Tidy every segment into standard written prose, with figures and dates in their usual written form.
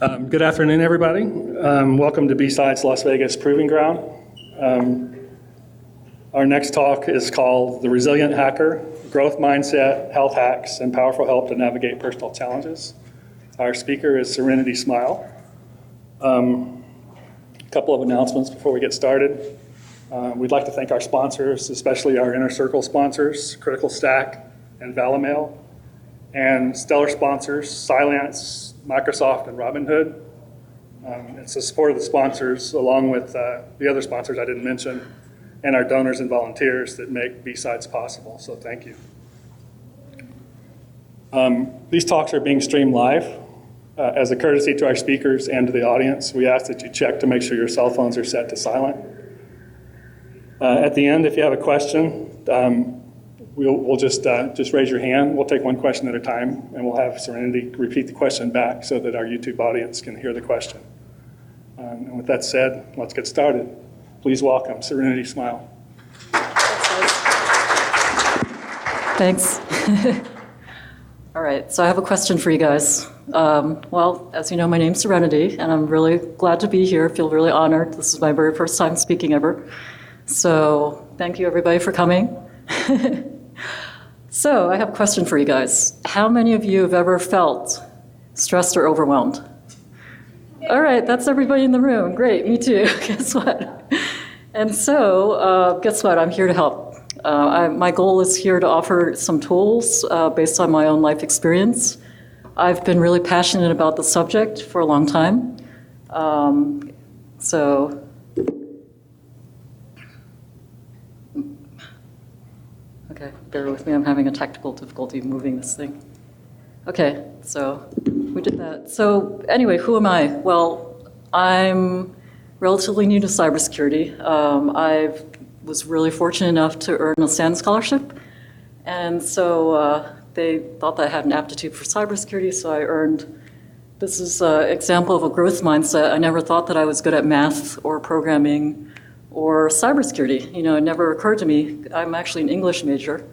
Good afternoon, everybody. Welcome to BSides Las Vegas Proving Ground. Our next talk is called The Resilient Hacker, Growth Mindset, Health Hacks, and Powerful Help to Navigate Personal Challenges. Our speaker is Serenity Smile. A couple of announcements before we get started. We'd like to thank our sponsors, especially our Inner Circle sponsors, Critical Stack and Valimail, and stellar sponsors, Cylance, Microsoft, and Robinhood. It's the support of the sponsors, along with the other sponsors I didn't mention, and our donors and volunteers that make BSides possible, so thank you. These talks are being streamed live. As a courtesy to our speakers and to the audience, we ask that you check to make sure your cell phones are set to silent. At the end, if you have a question, we'll just raise your hand. We'll take one question at a time, and we'll have Serenity repeat the question back so that our YouTube audience can hear the question. And with that said, let's get started. Please welcome Serenity Smile. Thanks. All right, so I have a question for you guys. Well, as you know, my name's Serenity, and I'm really glad to be here. I feel really honored. This is my very first time speaking ever. So thank you, everybody, for coming. So I have a question for you guys. How many of you have ever felt stressed or overwhelmed? All right, that's everybody in the room. Great, me too. Guess what? And so, guess what? I'm here to help. My goal is here to offer some tools based on my own life experience. I've been really passionate about the subject for a long time. Okay, bear with me, I'm having a technical difficulty moving this thing. Okay, so we did that. So anyway, who am I? Well, I'm relatively new to cybersecurity. I was really fortunate enough to earn a SAN scholarship. And so they thought that I had an aptitude for cybersecurity, so I earned, this is an example of a growth mindset. I never thought that I was good at math or programming or cybersecurity. You know, it never occurred to me. I'm actually an English major.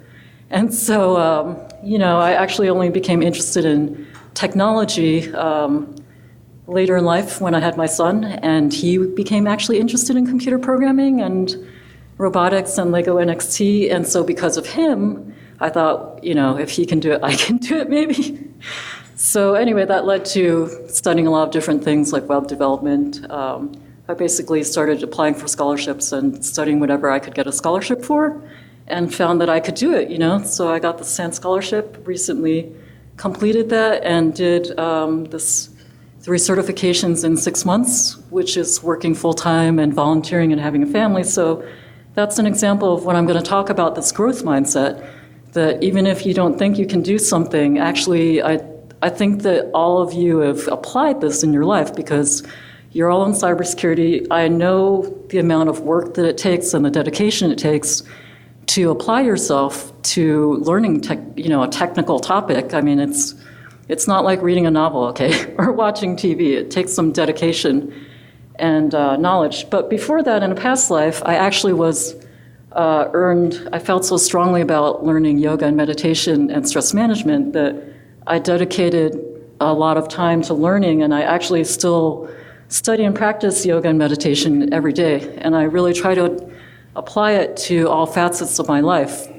And so, you know, I actually only became interested in technology later in life when I had my son, and he became actually interested in computer programming and robotics and Lego NXT. And so because of him, I thought, you know, if he can do it, I can do it maybe. So anyway, that led to studying a lot of different things like web development. I basically started applying for scholarships and studying whatever I could get a scholarship for, and found that I could do it, you know? So I got the SAN scholarship, recently completed that, and did 3 certifications in 6 months, which is working full-time and volunteering and having a family. So that's an example of what I'm gonna talk about, this growth mindset, that even if you don't think you can do something, actually, I think that all of you have applied this in your life because you're all in cybersecurity. I know the amount of work that it takes and the dedication it takes to apply yourself to learning a technical topic. I mean, it's not like reading a novel, okay, or watching TV. It takes some dedication and knowledge. But before that, in a past life, I actually I felt so strongly about learning yoga and meditation and stress management that I dedicated a lot of time to learning, and I actually still study and practice yoga and meditation every day, and I really try to apply it to all facets of my life.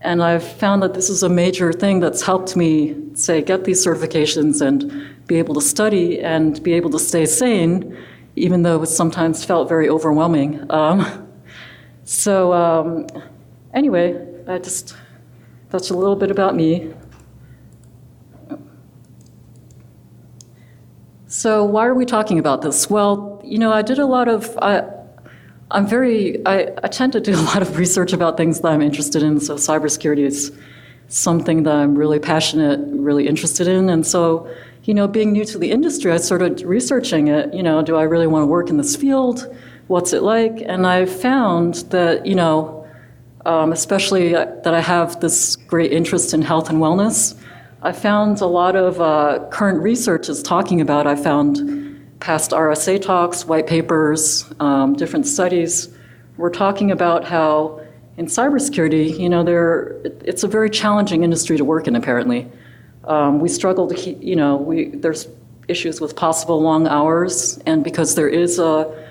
And I've found that this is a major thing that's helped me, say, get these certifications and be able to study and be able to stay sane, even though it sometimes felt very overwhelming. Anyway, that's a little bit about me. So why are we talking about this? Well, you know, I did a lot of, I tend to do a lot of research about things that I'm interested in. So cybersecurity is something that I'm really passionate, really interested in. And so, you know, being new to the industry, I started researching it. You know, do I really want to work in this field? What's it like? And I found that, you know, especially that I have this great interest in health and wellness, I found a lot of current research is talking about, I found past RSA talks, white papers, different studies were talking about how in cybersecurity, you know, it's a very challenging industry to work in, apparently. We struggle to keep, you know, there's issues with possible long hours, and because there is a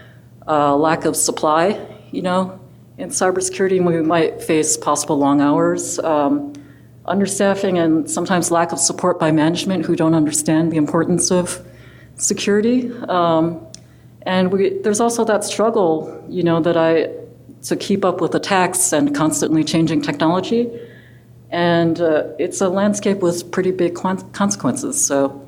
lack of supply, in cybersecurity, we might face possible long hours, understaffing, and sometimes lack of support by management who don't understand the importance of security. And there's also that struggle, to keep up with attacks and constantly changing technology. And it's a landscape with pretty big consequences. So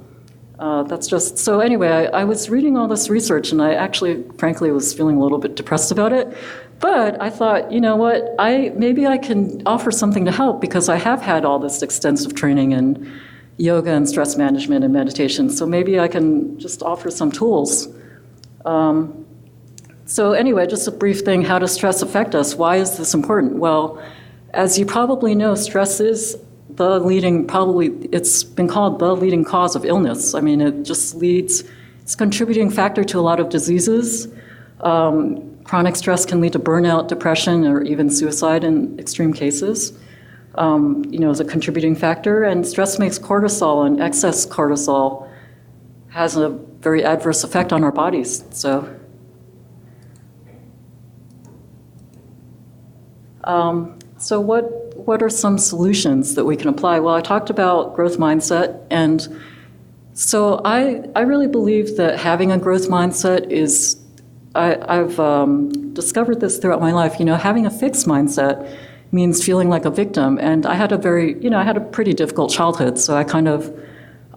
that's just, so anyway, I was reading all this research, and I actually, frankly, was feeling a little bit depressed about it. But I thought, you know what, maybe I can offer something to help, because I have had all this extensive training in yoga and stress management and meditation. So maybe I can just offer some tools. So anyway, just a brief thing, how does stress affect us? Why is this important? Well, as you probably know, stress is it's been called the leading cause of illness. I mean, it's a contributing factor to a lot of diseases. Chronic stress can lead to burnout, depression, or even suicide in extreme cases, as a contributing factor. And stress makes cortisol, and excess cortisol has a very adverse effect on our bodies. So what are some solutions that we can apply? Well, I talked about growth mindset, and so I really believe that having a growth mindset is, I've discovered this throughout my life, having a fixed mindset means feeling like a victim, and I had a pretty difficult childhood, so I kind of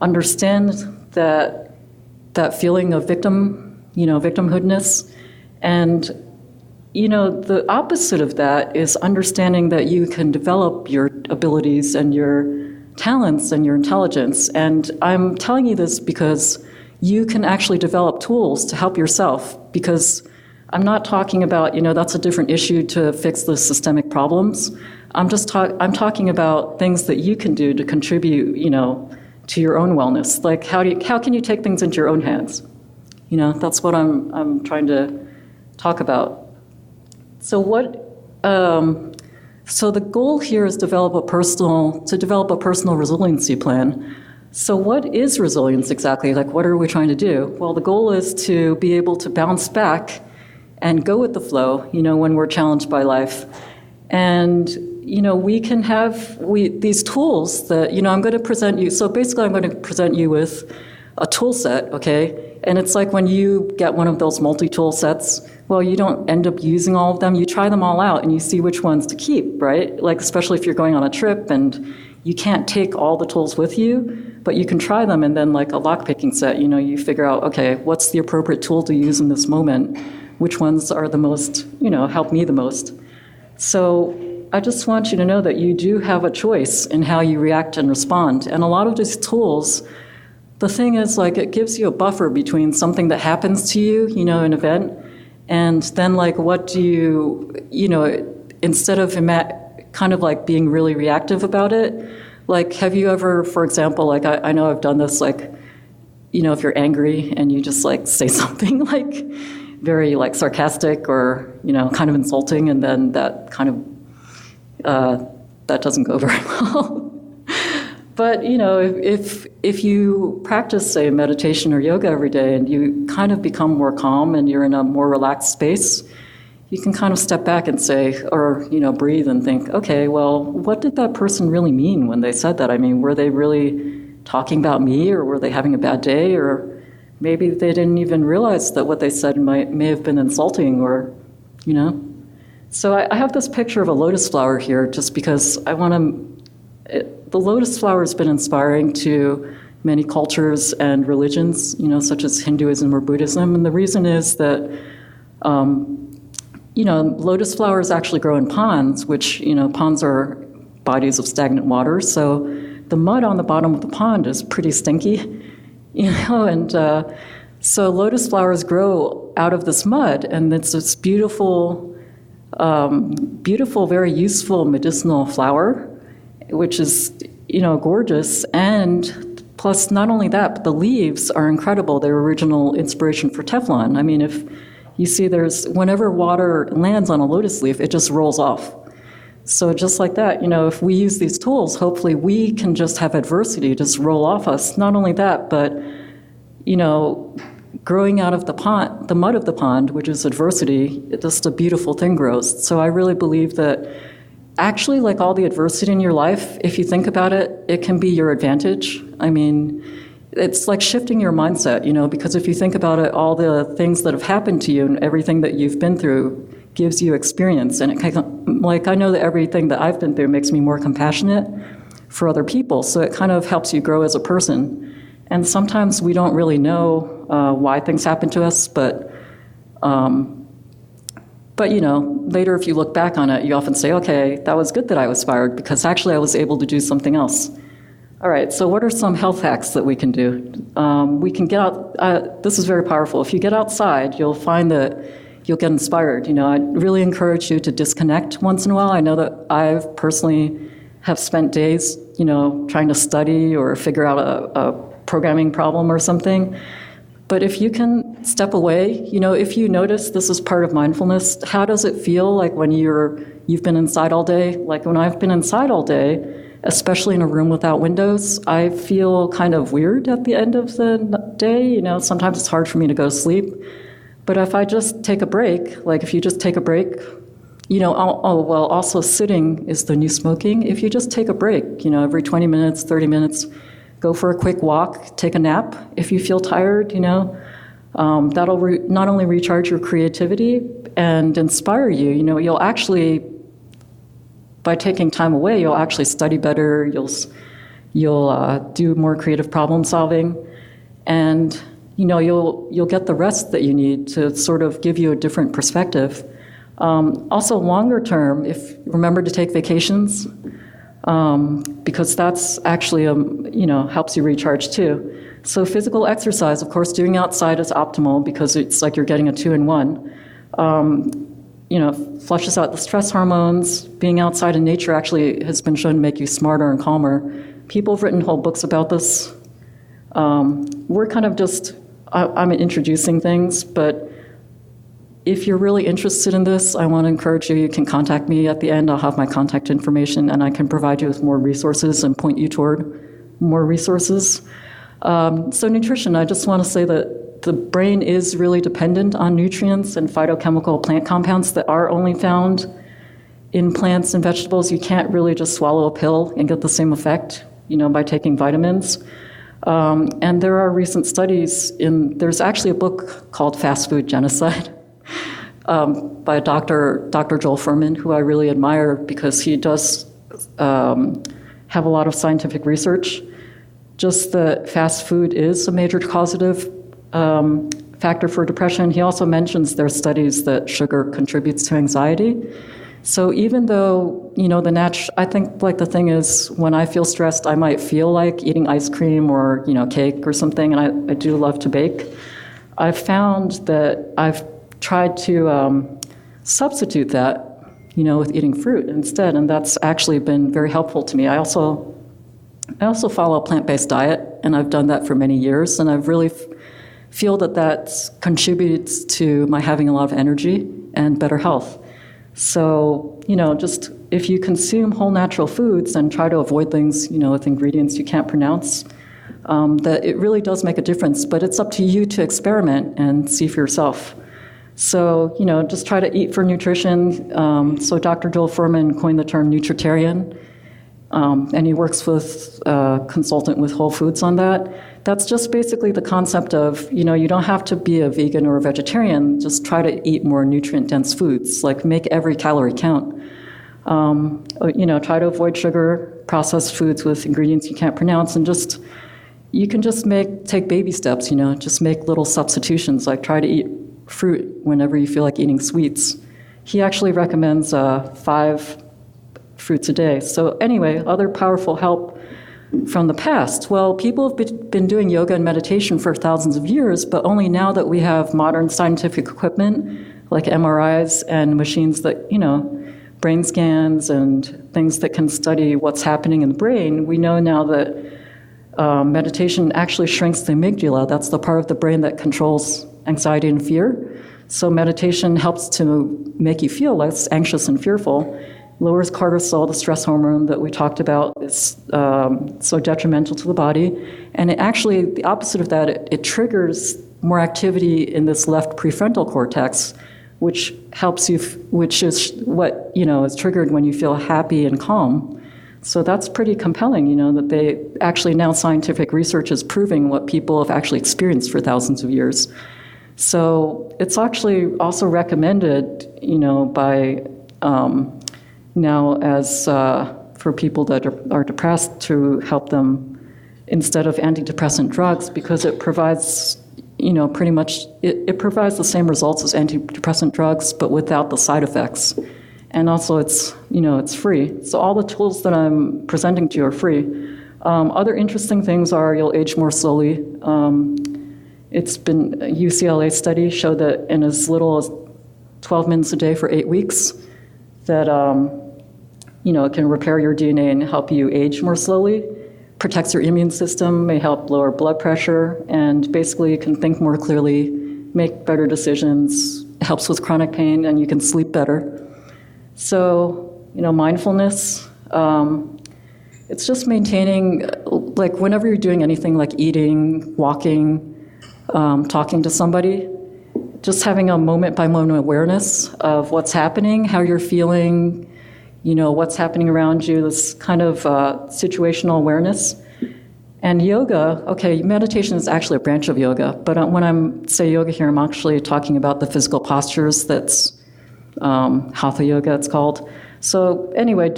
understand that feeling of victimhoodness, and the opposite of that is understanding that you can develop your abilities and your talents and your intelligence. And I'm telling you this because you can actually develop tools to help yourself, because I'm not talking about, that's a different issue to fix the systemic problems. I'm talking about things that you can do to contribute, to your own wellness. Like how can you take things into your own hands? That's what I'm trying to talk about. So so the goal here is to develop a personal resiliency plan. So what is resilience exactly? Like, what are we trying to do? Well, the goal is to be able to bounce back and go with the flow, when we're challenged by life. And, we can have these tools that, I'm going to present you. So basically, I'm going to present you with a tool set, okay? And it's like when you get one of those multi-tool sets, well, you don't end up using all of them. You try them all out and you see which ones to keep, right? Like, especially if you're going on a trip and you can't take all the tools with you, but you can try them, and then like a lock-picking set, you figure out, okay, what's the appropriate tool to use in this moment? Which ones are the most, help me the most? So I just want you to know that you do have a choice in how you react and respond. And a lot of these tools, the thing is, like, it gives you a buffer between something that happens to you, an event, and then, like, what do you, instead of kind of like being really reactive about it, like, have you ever, for example, like, I know I've done this, like, if you're angry and you just, like, say something, like, very, like, sarcastic or, kind of insulting, and then that kind of, that doesn't go very well. But, if you practice, say, meditation or yoga every day and you kind of become more calm and you're in a more relaxed space, you can kind of step back and say, or, breathe and think, okay, well, what did that person really mean when they said that? I mean, were they really talking about me, or were they having a bad day? Or maybe they didn't even realize that what they said may have been insulting, or, So I have this picture of a lotus flower here just because I want to, the lotus flower has been inspiring to many cultures and religions, such as Hinduism or Buddhism. And the reason is that, lotus flowers actually grow in ponds, which, ponds are bodies of stagnant water. So the mud on the bottom of the pond is pretty stinky, and so lotus flowers grow out of this mud, and it's this beautiful, very useful medicinal flower, which is, gorgeous. And plus, not only that, but the leaves are incredible. They're original inspiration for Teflon. I mean, if you see, whenever water lands on a lotus leaf, it just rolls off. So just like that, if we use these tools, hopefully we can just have adversity just roll off us. Not only that, but, growing out of the mud of the pond, which is adversity, just a beautiful thing grows. So I really believe that actually, like all the adversity in your life, if you think about it, it can be your advantage. I mean, it's like shifting your mindset, because if you think about it, all the things that have happened to you and everything that you've been through gives you experience. And I know that everything that I've been through makes me more compassionate for other people. So it kind of helps you grow as a person. And sometimes we don't really know why things happen to us, but later if you look back on it, you often say, okay, that was good that I was fired because actually I was able to do something else. All right, so what are some health hacks that we can do? We can get out, this is very powerful. If you get outside, you'll find that you'll get inspired. I really encourage you to disconnect once in a while. I know that I've personally have spent days, trying to study or figure out a programming problem or something. But if you can step away, if you notice this is part of mindfulness, how does it feel like when you've been inside all day? Like when I've been inside all day, especially in a room without windows, I feel kind of weird at the end of the day. Sometimes it's hard for me to go to sleep. But if I just take a break, like if you just take a break, also sitting is the new smoking. If you just take a break, every 20 minutes, 30 minutes, go for a quick walk, take a nap if you feel tired, that'll not only recharge your creativity and inspire you, you'll actually, by taking time away, you'll actually study better, you'll do more creative problem solving, and you'll get the rest that you need to sort of give you a different perspective. Also, longer term, remember to take vacations, because that's actually, helps you recharge too. So physical exercise, of course, doing outside is optimal because it's like you're getting a 2-in-1. Flushes out the stress hormones. Being outside in nature actually has been shown to make you smarter and calmer. People have written whole books about this. We're kind of just, I'm introducing things, but if you're really interested in this, I want to encourage you, you can contact me at the end. I'll have my contact information and I can provide you with more resources and point you toward more resources. So nutrition, I just want to say that the brain is really dependent on nutrients and phytochemical plant compounds that are only found in plants and vegetables. You can't really just swallow a pill and get the same effect, by taking vitamins. And there are recent studies there's actually a book called Fast Food Genocide by Dr. Joel Fuhrman, who I really admire because he does have a lot of scientific research. Just that fast food is a major causative factor for depression. He also mentions there are studies that sugar contributes to anxiety. So even though, I think like the thing is when I feel stressed, I might feel like eating ice cream or, cake or something, and I do love to bake. I've found that I've tried to substitute that, with eating fruit instead, and that's actually been very helpful to me. I also follow a plant-based diet, and I've done that for many years, and I've really feel that contributes to my having a lot of energy and better health. So, just if you consume whole natural foods and try to avoid things, with ingredients you can't pronounce, that it really does make a difference, but it's up to you to experiment and see for yourself. So, just try to eat for nutrition. So Dr. Joel Fuhrman coined the term nutritarian, and he works with a consultant with Whole Foods on that. That's just basically the concept of, you don't have to be a vegan or a vegetarian, just try to eat more nutrient-dense foods, like make every calorie count. Try to avoid sugar, processed foods with ingredients you can't pronounce, and you can just take baby steps, just make little substitutions, like try to eat fruit whenever you feel like eating sweets. He actually recommends 5 fruits a day. So anyway, other powerful help from the past. Well, people have been doing yoga and meditation for thousands of years, but only now that we have modern scientific equipment like MRIs and machines that, brain scans and things that can study what's happening in the brain, we know now that meditation actually shrinks the amygdala. That's the part of the brain that controls anxiety and fear. So meditation helps to make you feel less anxious and fearful. lowers cortisol, the stress hormone that we talked about, is so detrimental to the body. And it actually, the opposite of that, it triggers more activity in this left prefrontal cortex, which helps you, which is what, is triggered when you feel happy and calm. So that's pretty compelling, that they actually now scientific research is proving what people have actually experienced for thousands of years. So it's actually also recommended, by now as for people that are depressed to help them instead of antidepressant drugs, because it provides, pretty much, it provides the same results as antidepressant drugs, but without the side effects. And also it's, it's free. So all the tools that I'm presenting to you are free. Other interesting things are you'll age more slowly. It's been, a UCLA study showed that in as little as 12 minutes a day for 8 weeks, that, it can repair your DNA and help you age more slowly, protects your immune system, may help lower blood pressure, and basically you can think more clearly, make better decisions, helps with chronic pain, and you can sleep better. So, mindfulness, it's just maintaining, like whenever you're doing anything like eating, walking, talking to somebody, just having a moment-by-moment awareness of what's happening, how you're feeling, what's happening around you, this kind of situational awareness. And yoga, okay, meditation is actually a branch of yoga, but when I say yoga here, I'm actually talking about the physical postures. That's Hatha yoga, it's called. So anyway,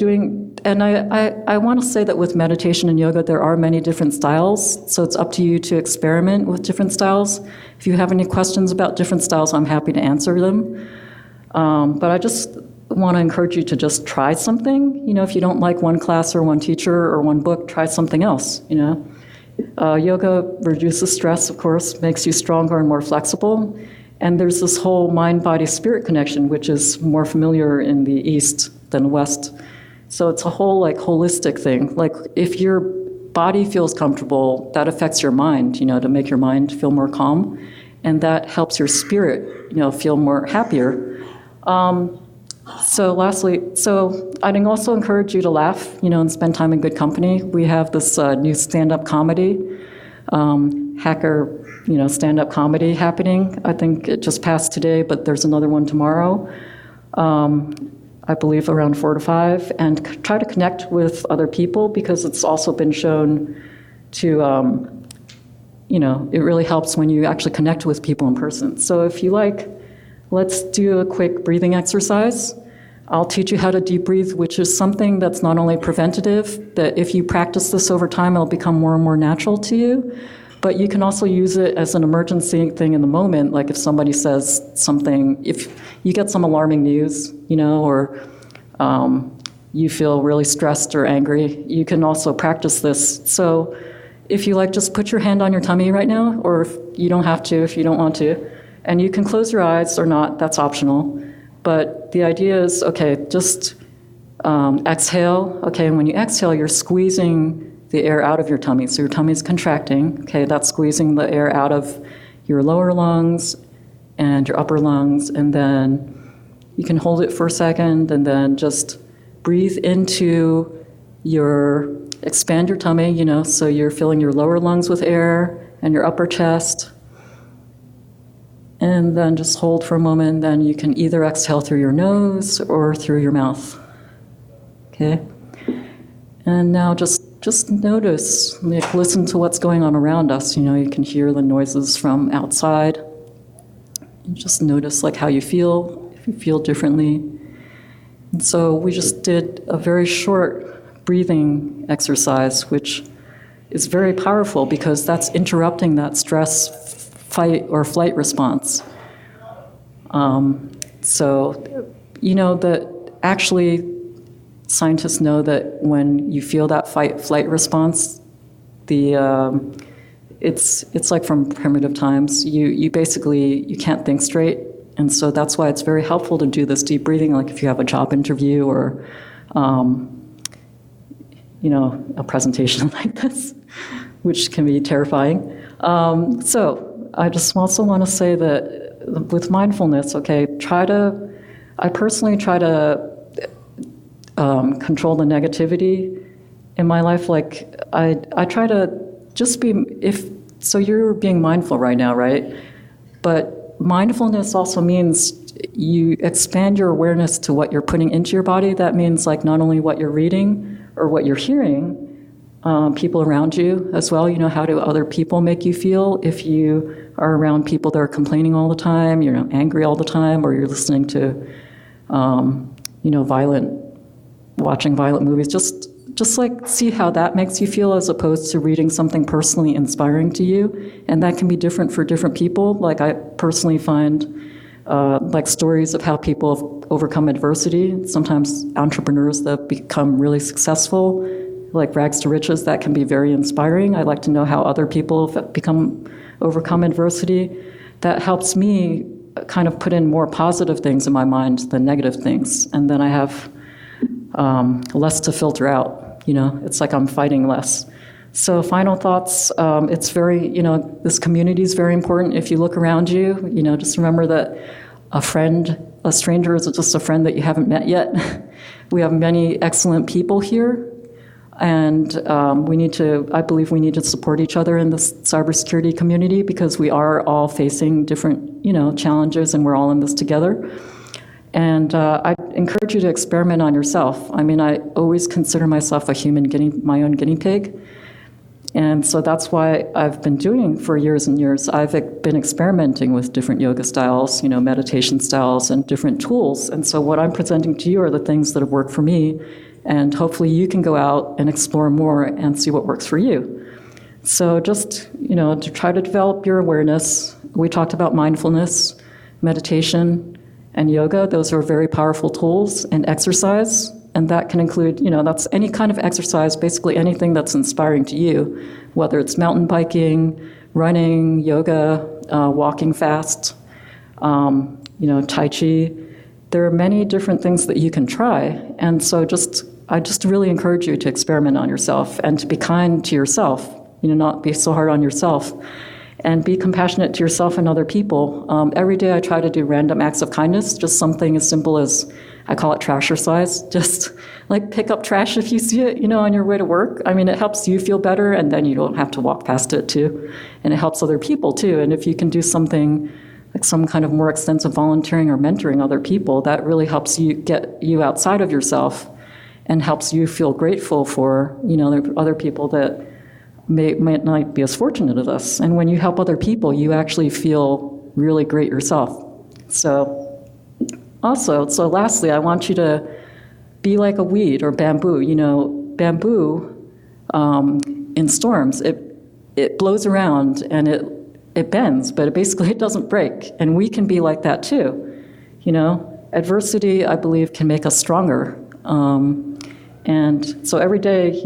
and I want to say that with meditation and yoga, there are many different styles, so it's up to you to experiment with different styles. If you have any questions about different styles, I'm happy to answer them. But I just want to encourage you to just try something. If you don't like one class or one teacher or one book, try something else, Yoga reduces stress, of course, makes you stronger and more flexible. And there's this whole mind-body-spirit connection, which is more familiar in the East than the West. So it's a whole holistic thing. Like if your body feels comfortable, that affects your mind, to make your mind feel more calm. And that helps your spirit, feel more happier. So lastly, I'd also encourage you to laugh, and spend time in good company. We have this new stand-up comedy, hacker, stand-up comedy happening. I think it just passed today, but there's another one tomorrow. I believe around 4 to 5, and try to connect with other people, because it's also been shown to, it really helps when you actually connect with people in person. So if you like, let's do a quick breathing exercise. I'll teach you how to deep breathe, which is something that's not only preventative, that if you practice this over time, it'll become more and more natural to you. But you can also use it as an emergency thing in the moment, like if somebody says something, if you get some alarming news, or you feel really stressed or angry, you can also practice this. So if you like, just put your hand on your tummy right now, or if you don't have to if you don't want to. And you can close your eyes or not, that's optional. But the idea is, okay, just exhale. Okay, and when you exhale, you're squeezing the air out of your tummy. So your tummy is contracting. Okay, that's squeezing the air out of your lower lungs and your upper lungs. And then you can hold it for a second and then just breathe into expand your tummy, so you're filling your lower lungs with air and your upper chest. And then just hold for a moment. Then you can either exhale through your nose or through your mouth. Okay? And now just notice, listen to what's going on around us. You can hear the noises from outside. And just notice how you feel, if you feel differently. And so we just did a very short breathing exercise, which is very powerful because that's interrupting that stress fight or flight response. That actually scientists know that when you feel that fight-flight response, it's like from primitive times. You basically, you can't think straight. And so that's why it's very helpful to do this deep breathing, like if you have a job interview or, a presentation like this, which can be terrifying. So I just also want to say that with mindfulness, okay, I personally try to control the negativity in my life. Like I try to just be, so you're being mindful right now, right? But mindfulness also means you expand your awareness to what you're putting into your body. That means like not only what you're reading or what you're hearing, people around you as well. You know, how do other people make you feel? If you are around people that are complaining all the time, you're angry all the time, or you're listening to, watching violent movies, just like see how that makes you feel as opposed to reading something personally inspiring to you. And that can be different for different people. Like I personally find like stories of how people have overcome adversity, sometimes entrepreneurs that become really successful, like rags to riches, that can be very inspiring. I like to know how other people have overcome adversity. That helps me kind of put in more positive things in my mind than negative things. And then I have less to filter out, you know, it's like I'm fighting less. So final thoughts, it's very, this community is very important. If you look around you, just remember that a stranger is just a friend that you haven't met yet. We have many excellent people here. And I believe we need to support each other in this cybersecurity community because we are all facing different, challenges, and we're all in this together. And I encourage you to experiment on yourself. I mean, I always consider myself a human my own guinea pig. And so that's why I've been doing for years and years. I've been experimenting with different yoga styles, meditation styles and different tools. And so what I'm presenting to you are the things that have worked for me. And hopefully you can go out and explore more and see what works for you. So just, to try to develop your awareness. We talked about mindfulness, meditation, and yoga. Those are very powerful tools, and exercise. And that can include, that's any kind of exercise, basically anything that's inspiring to you, whether it's mountain biking, running, yoga, walking fast, Tai Chi. There are many different things that you can try. And so I just really encourage you to experiment on yourself and to be kind to yourself, not be so hard on yourself, and be compassionate to yourself and other people. Every day I try to do random acts of kindness, just something as simple as, I call it trashercise, just like pick up trash if you see it, on your way to work. I mean, it helps you feel better, and then you don't have to walk past it too. And it helps other people too. And if you can do something like some kind of more extensive volunteering or mentoring other people, that really helps you get you outside of yourself and helps you feel grateful for, other people that might not be as fortunate as us. And when you help other people, you actually feel really great yourself. So lastly, I want you to be like a weed or bamboo. Bamboo in storms, it blows around and it bends, but it doesn't break. And we can be like that too. Adversity, I believe, can make us stronger. And so every day,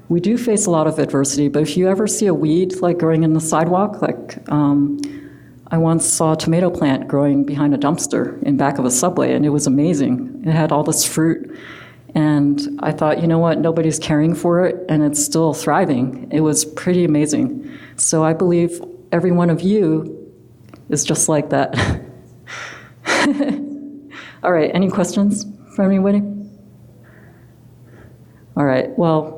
we do face a lot of adversity, but if you ever see a weed like growing in the sidewalk, like I once saw a tomato plant growing behind a dumpster in back of a subway, and it was amazing. It had all this fruit, and I thought, you know what, nobody's caring for it, and it's still thriving. It was pretty amazing. So I believe every one of you is just like that. All right, any questions from anybody? All right, well,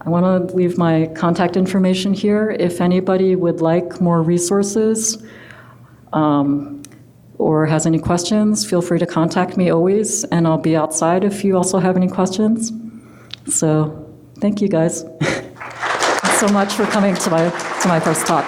I want to leave my contact information here. If anybody would like more resources or has any questions, feel free to contact me always, and I'll be outside if you also have any questions. So thank you guys. Thanks so much for coming to my first talk.